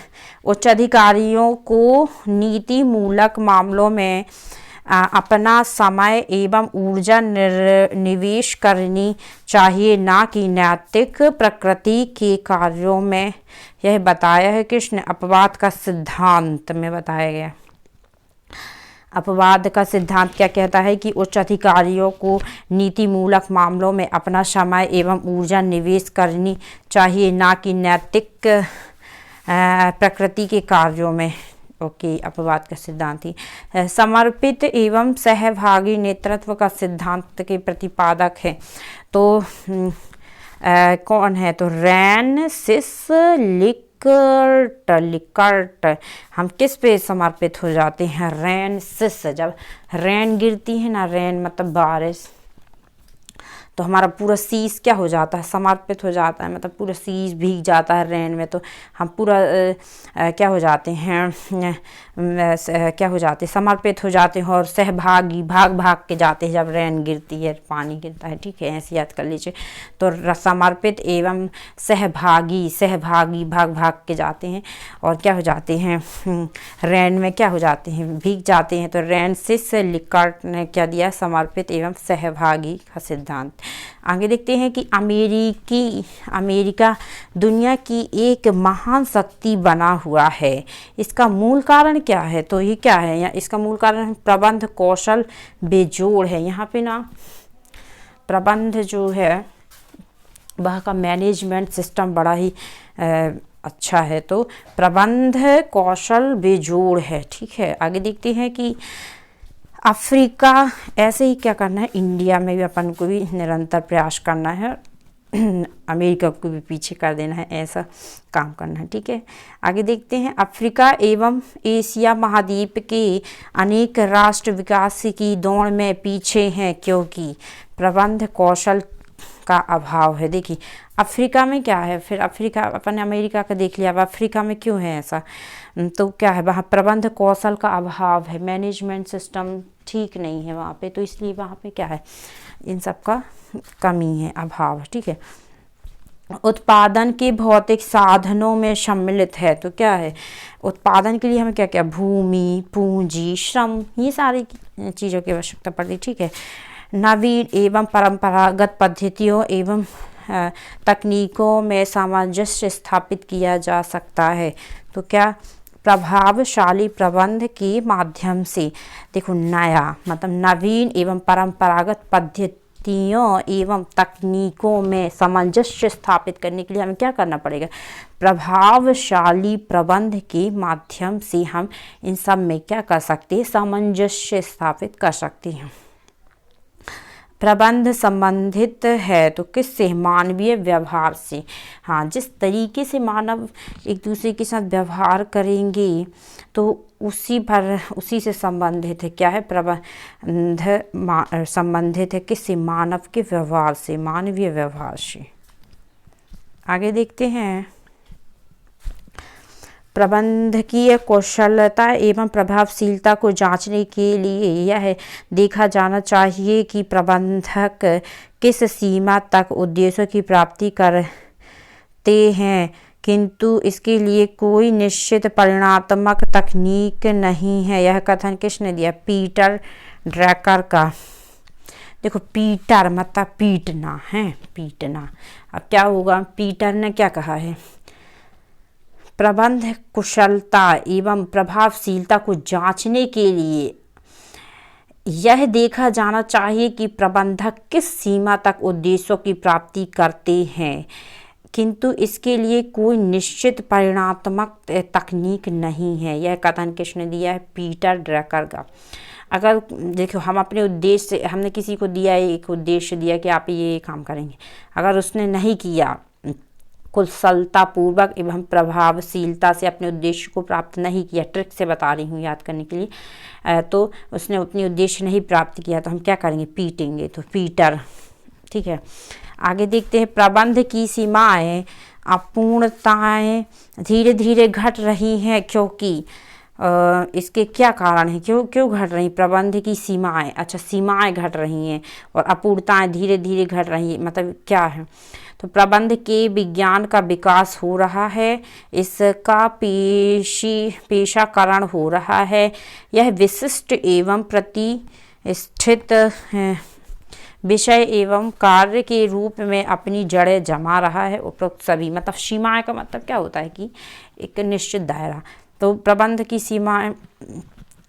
उच्च अधिकारियों को नीति मूलक मामलों में अपना समय एवं ऊर्जा निवेश करनी चाहिए, ना कि नैतिक प्रकृति के कार्यों में। यह बताया है किसने? अपवाद का सिद्धांत में बताया गया। अपवाद का सिद्धांत क्या कहता है कि उच्च अधिकारियों को नीति मूलक मामलों में अपना समय एवं ऊर्जा निवेश करनी चाहिए, ना कि नैतिक प्रकृति के कार्यों में। ओके, अपवाद का सिद्धांत ही। समर्पित एवं सहभागी नेतृत्व का सिद्धांत के प्रतिपादक है तो कौन है? तो रैनसिस लिकर्ट। हम किस पे समर्पित हो जाते हैं? रैनसिस। जब रैन गिरती है ना, रैन मतलब बारिश, तो हमारा पूरा शीश क्या हो जाता है, समर्पित हो जाता है, मतलब पूरा शीश भीग जाता है रेन में, तो हम पूरा क्या हो जाते हैं, क्या हो जाते हैं, समर्पित हो जाते हैं और सहभागी, भाग भाग के जाते हैं जब रेन गिरती है, पानी गिरता है, ठीक है, ऐसे याद कर लीजिए। तो समर्पित एवं सहभागी, सहभागी भाग भाग के जाते हैं और क्या हो जाते हैं, रेन में क्या हो जाते हैं, भीग जाते हैं। तो रेन से लिकार्ट ने क्या दिया, समर्पित एवं सहभागी का सिद्धांत। आगे देखते हैं कि अमेरिका दुनिया की एक महान शक्ति बना हुआ है, इसका मूल कारण क्या है। तो ये क्या है, या इसका मूल कारण प्रबंध कौशल बेजोड़ है। यहाँ पे ना प्रबंध जो है वह का मैनेजमेंट सिस्टम बड़ा ही अच्छा है, तो प्रबंध कौशल बेजोड़ है, ठीक है। आगे देखते हैं कि अफ्रीका, ऐसे ही क्या करना है, इंडिया में भी अपन को भी निरंतर प्रयास करना है, अमेरिका को भी पीछे कर देना है, ऐसा काम करना है, ठीक है। आगे देखते हैं, अफ्रीका एवं एशिया महाद्वीप के अनेक राष्ट्र विकास की दौड़ में पीछे हैं क्योंकि प्रबंध कौशल का अभाव है। देखिए अफ्रीका में क्या है, फिर अफ्रीका अपन अमेरिका का देख लिया, अब अफ्रीका में क्यों है ऐसा, तो क्या है, वहाँ प्रबंध कौशल का अभाव है, मैनेजमेंट सिस्टम ठीक नहीं है वहाँ पे, तो इसलिए वहाँ पे क्या है, इन सब का कमी है, अभाव है, ठीक है। उत्पादन के भौतिक साधनों में सम्मिलित है, तो क्या है, उत्पादन के लिए हमें क्या क्या, भूमि, पूंजी, श्रम, ये सारी चीज़ों की आवश्यकता पड़ती, ठीक है। नवीन एवं परंपरागत पद्धतियों एवं तकनीकों में सामंजस्य स्थापित किया जा सकता है, तो क्या, प्रभावशाली प्रबंध के माध्यम से। देखो नया मतलब नवीन एवं परंपरागत पद्धतियों एवं तकनीकों में सामंजस्य स्थापित करने के लिए हमें क्या करना पड़ेगा, प्रभावशाली प्रबंध के माध्यम से हम इन सब में क्या कर सकते हैं, सामंजस्य स्थापित कर सकते हैं। प्रबंध संबंधित है तो किससे, मानवीय व्यवहार से। हाँ, जिस तरीके से मानव एक दूसरे के साथ व्यवहार करेंगे तो उसी से संबंधित है, क्या है, प्रबंध संबंधित है किससे, मानव के व्यवहार से, मानवीय व्यवहार से। आगे देखते हैं, प्रबंधकीय कौशलता एवं प्रभावशीलता को जांचने के लिए यह देखा जाना चाहिए कि प्रबंधक किस सीमा तक उद्देश्यों की प्राप्ति करते हैं, किंतु इसके लिए कोई निश्चित परिणात्मक तकनीक नहीं है। यह कथन किसने दिया, पीटर ड्रैकर का। देखो पीटर मतलब पीटना है, पीटना। अब क्या होगा, पीटर ने क्या कहा है, प्रबंध कुशलता एवं प्रभावशीलता को जांचने के लिए यह देखा जाना चाहिए कि प्रबंधक किस सीमा तक उद्देश्यों की प्राप्ति करते हैं, किंतु इसके लिए कोई निश्चित परिणात्मक तकनीक नहीं है। यह कथन किसने दिया है, पीटर ड्रैकर का। अगर देखो हम अपने उद्देश्य से, हमने किसी को दिया एक उद्देश्य दिया कि आप ये काम करेंगे, अगर उसने नहीं किया, कुशलतापूर्वक एवं प्रभावशीलता से अपने उद्देश्य को प्राप्त नहीं किया, ट्रिक से बता रही हूँ याद करने के लिए, तो उसने अपनी उद्देश्य नहीं प्राप्त किया तो हम क्या करेंगे, पीटेंगे, तो पीटर, ठीक है। आगे देखते हैं, प्रबंध की सीमाएं अपूर्णताएं धीरे धीरे घट रही हैं क्योंकि इसके क्या कारण है, क्यों घट रही, प्रबंध की सीमाएं, अच्छा सीमाएं घट रही हैं और अपूर्णताएं धीरे धीरे घट रही है, मतलब क्या है, तो प्रबंध के विज्ञान का विकास हो रहा है, इसका पेशाकरण हो रहा है, यह विशिष्ट एवं प्रतिष्ठित विषय एवं कार्य के रूप में अपनी जड़ें जमा रहा है। उपरोक्त सभी, मतलब सीमाएं का मतलब क्या होता है कि एक निश्चित दायरा, तो प्रबंध की सीमाएं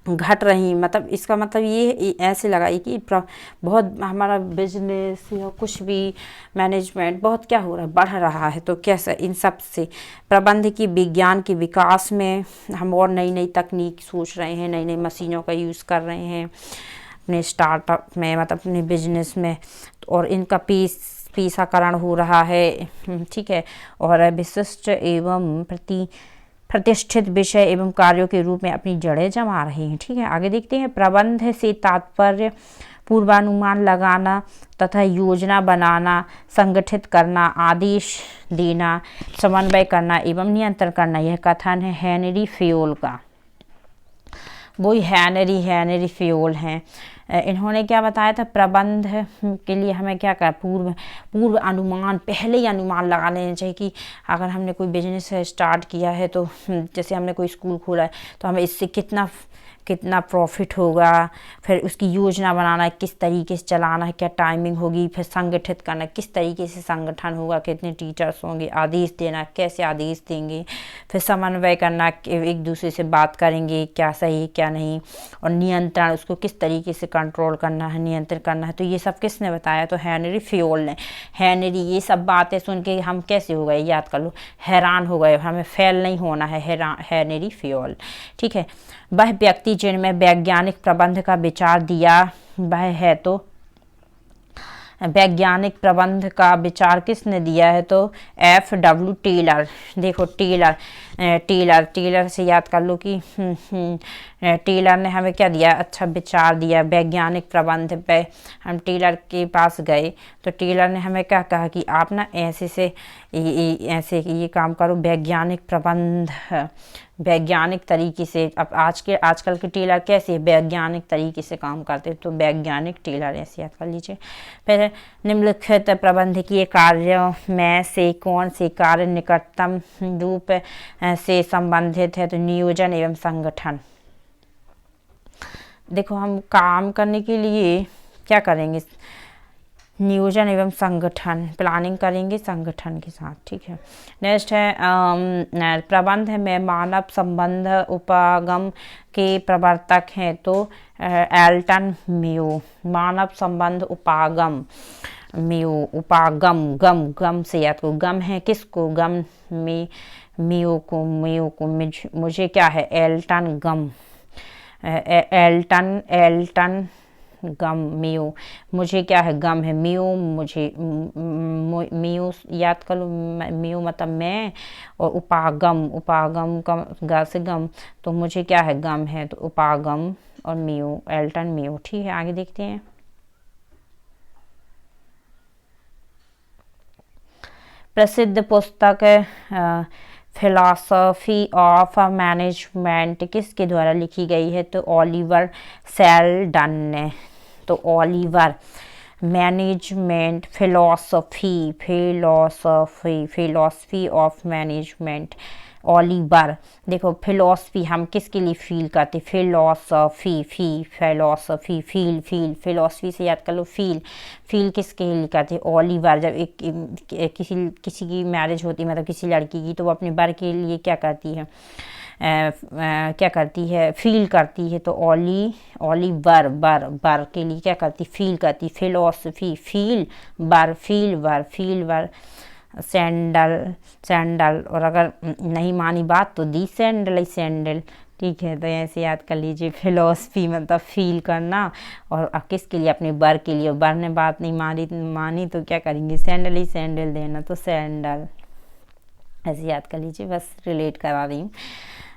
घट रही, मतलब इसका मतलब ये ऐसे लगाई कि बहुत हमारा बिजनेस या कुछ भी मैनेजमेंट बहुत क्या हो रहा है, बढ़ रहा है, तो कैसे इन सब से प्रबंध की विज्ञान के विकास में हम और नई नई तकनीक सोच रहे हैं, नई नई मशीनों का यूज़ कर रहे हैं अपने स्टार्टअप में, मतलब अपने बिजनेस में, और इनका पेशाकरण हो रहा है, ठीक है, और विशिष्ट एवं प्रतिष्ठित विषय एवं कार्यों के रूप में अपनी जड़ें जमा रहे हैं, ठीक है। आगे देखते हैं, प्रबंध से तात्पर्य पूर्वानुमान लगाना तथा योजना बनाना, संगठित करना, आदेश देना, समन्वय करना एवं नियंत्रण करना, यह कथन है हेनरी फेयोल का। वही हेनरी फेयोल हैं। इन्होंने क्या बताया था, प्रबंध के लिए हमें क्या कर पूर्व अनुमान, पहले ही अनुमान लगा लेना चाहिए कि अगर हमने कोई बिजनेस स्टार्ट किया है तो जैसे हमने कोई स्कूल खोला है तो हमें इससे कितना प्रॉफिट होगा, फिर उसकी योजना बनाना है, किस तरीके से चलाना है, क्या टाइमिंग होगी, फिर संगठित करना, किस तरीके से संगठन होगा, कितने टीचर्स होंगे, आदेश देना, कैसे आदेश देंगे, फिर समन्वय करना, एक दूसरे से बात करेंगे क्या सही है क्या नहीं, और नियंत्रण, उसको किस तरीके से कंट्रोल करना है, नियंत्रण करना है। तो ये सब किसने बताया, तो हेनरी फेयोल ने। हेनरी, ये सब बातें सुन के हम कैसे हो गए, याद कर लो, हैरान हो गए, हमें फेल नहीं होना है, हेनरी फेयोल। ठीक है। वह व्यक्ति जिनमें वैज्ञानिक प्रबंध का विचार दिया वह है, तो वैज्ञानिक प्रबंध का विचार किसने दिया है, तो F.W. टेलर। देखो टेलर से याद कर लो कि टेलर ने हमें क्या दिया, अच्छा विचार दिया वैज्ञानिक प्रबंध पे। हम टेलर के पास गए तो टेलर ने हमें क्या कहा कि आप ना ऐसे ये काम करो, वैज्ञानिक प्रबंध, वैज्ञानिक तरीके से। अब आजकल के टेलर कैसे वैज्ञानिक तरीके से काम करते, तो वैज्ञानिक टेलर ऐसे याद कर लीजिए। फिर निम्नलिखित प्रबंधकीय कार्यों में से कौन से कार्य निकटतम रूप से संबंधित है, तो नियोजन एवं संगठन। देखो हम काम करने के लिए क्या करेंगे, नियोजन एवं संगठन, प्लानिंग करेंगे संगठन के साथ। ठीक है। नेक्स्ट है प्रबंध में मानव संबंध उपागम के प्रवर्तक हैं, तो एल्टन मेयो। मानव संबंध उपागम, मेयो, उपागम, गम से याद को, गम है किसको, गम में मेयो को मुझे क्या है, एल्टन गम, एल्टन गम, मेयो, मुझे क्या है, गम है, मेयो मुझे, मेयो याद कर लो, मेयो मतलब मैं, और उपागम का गा से गम, तो मुझे क्या है, गम है, तो उपागम और मेयो, एल्टन मेयो। ठीक है, आगे देखते हैं। प्रसिद्ध पुस्तक फिलॉसफी ऑफ मैनेजमेंट किसके द्वारा लिखी गई है, तो ओलिवर सेल्डन ने। तो Oliver, management philosophy of management, Oliver. देखो फिलॉसफी हम किसके लिए फील करते, फिलॉसफी फिलॉसफी से याद कर लो, फील किसके लिए करते, ओलिवर। जब एक किसी की मैरिज होती है, मतलब किसी लड़की की, तो वो अपने बर के लिए क्या करती है, फील करती है। तो ओलिवर बर के लिए क्या करती, फील करती, फिलॉसफी फील वर सैंडल, और अगर नहीं मानी बात तो दी सैंडल। ठीक है, तो ऐसे याद कर लीजिए, फिलॉसफी मतलब फील करना, और किसके लिए, अपने बर के लिए। बर ने बात नहीं मानी तो क्या करेंगे, सैंडल देना, तो सैंडल, ऐसे याद कर लीजिए, बस रिलेट करा रही हूँ,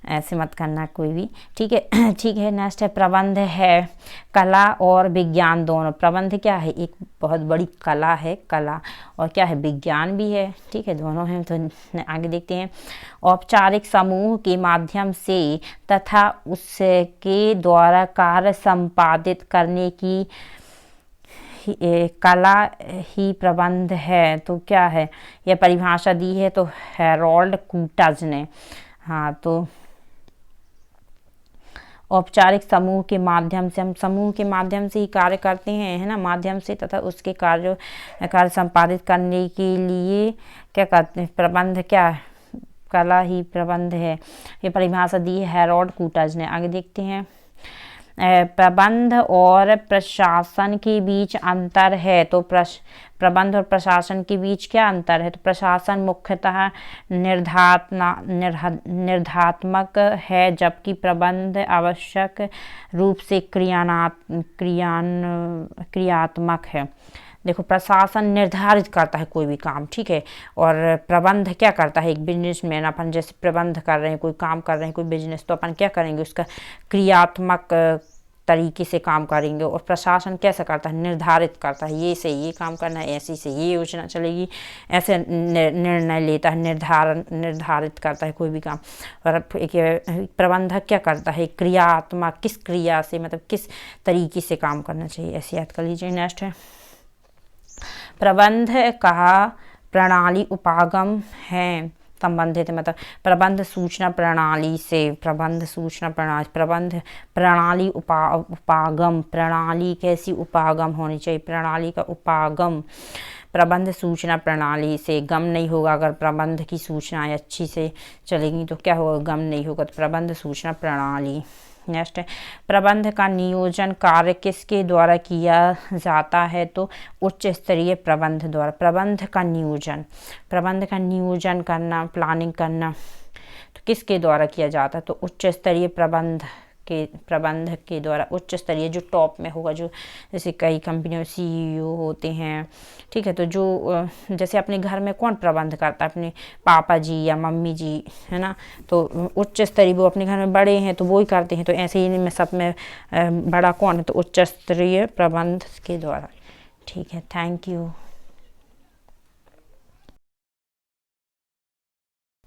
ऐसे मत करना कोई भी। ठीक है। ठीक है। नेक्स्ट है प्रबंध है कला और विज्ञान दोनों। प्रबंध क्या है, एक बहुत बड़ी कला है, कला, और क्या है, विज्ञान भी है। ठीक है, दोनों हैं। तो आगे देखते हैं। औपचारिक समूह के माध्यम से तथा उसके द्वारा कार्य संपादित करने की कला ही प्रबंध है। तो क्या है, यह परिभाषा दी है तो हैरोल्ड कूटज ने। हाँ, तो औपचारिक समूह के माध्यम से, हम समूह के माध्यम से ही कार्य करते हैं, है ना, माध्यम से, तथा उसके कार्य संपादित करने के लिए क्या करते हैं, प्रबंध क्या, कला ही प्रबंध है। ये परिभाषा दी है हैरोल्ड कूटज ने। आगे देखते हैं। प्रबंध और प्रशासन के बीच अंतर है। तो प्रबंध और प्रशासन के बीच क्या अंतर है, तो प्रशासन मुख्यतः निर्धात्मक है, जबकि प्रबंध आवश्यक रूप से क्रियात्मक है। देखो प्रशासन निर्धारित करता है कोई भी काम, ठीक है, और प्रबंध क्या करता है, एक बिजनेसमैन, अपन जैसे प्रबंध कर रहे हैं, कोई काम कर रहे हैं, कोई बिजनेस, तो अपन क्या करेंगे, उसका क्रियात्मक तरीके से काम करेंगे। और प्रशासन कैसे करता है, निर्धारित करता है, ये से ये काम करना है, ऐसी से ये योजना चलेगी, ऐसे निर्णय लेता है, निर्धारित करता है कोई भी काम। और प्रबंधक क्या करता है, क्रियात्मक, किस क्रिया से मतलब किस तरीके से काम करना चाहिए, ऐसे याद कर लीजिए। नेक्स्ट है प्रबंध का प्रणाली उपागम है संबंधित, मतलब प्रबंध सूचना प्रणाली से, प्रबंध सूचना प्रणाली, प्रबंध प्रणाली उपागम, प्रणाली कैसी उपागम होनी चाहिए, प्रणाली का उपागम प्रबंध सूचना प्रणाली से। गम नहीं होगा अगर प्रबंध की सूचनाएं अच्छी से चलेंगी तो क्या होगा, गम नहीं होगा, तो प्रबंध सूचना प्रणाली। नेक्स्ट है प्रबंध का नियोजन कार्य किसके द्वारा किया जाता है, तो उच्च स्तरीय प्रबंध द्वारा। प्रबंध का नियोजन करना, प्लानिंग करना तो किसके द्वारा किया जाता है, तो उच्च स्तरीय प्रबंधक के द्वारा। उच्च स्तरीय जो टॉप में होगा, जो जैसे कई कंपनियों में CEO होते हैं, ठीक है, तो जो जैसे अपने घर में कौन प्रबंध करता है, अपने पापा जी या मम्मी जी, है ना, तो उच्च स्तरीय वो अपने घर में बड़े हैं तो वो ही करते हैं। तो ऐसे ही में सब में बड़ा कौन है, तो उच्च स्तरीय प्रबंध के द्वारा। ठीक है, थैंक यू।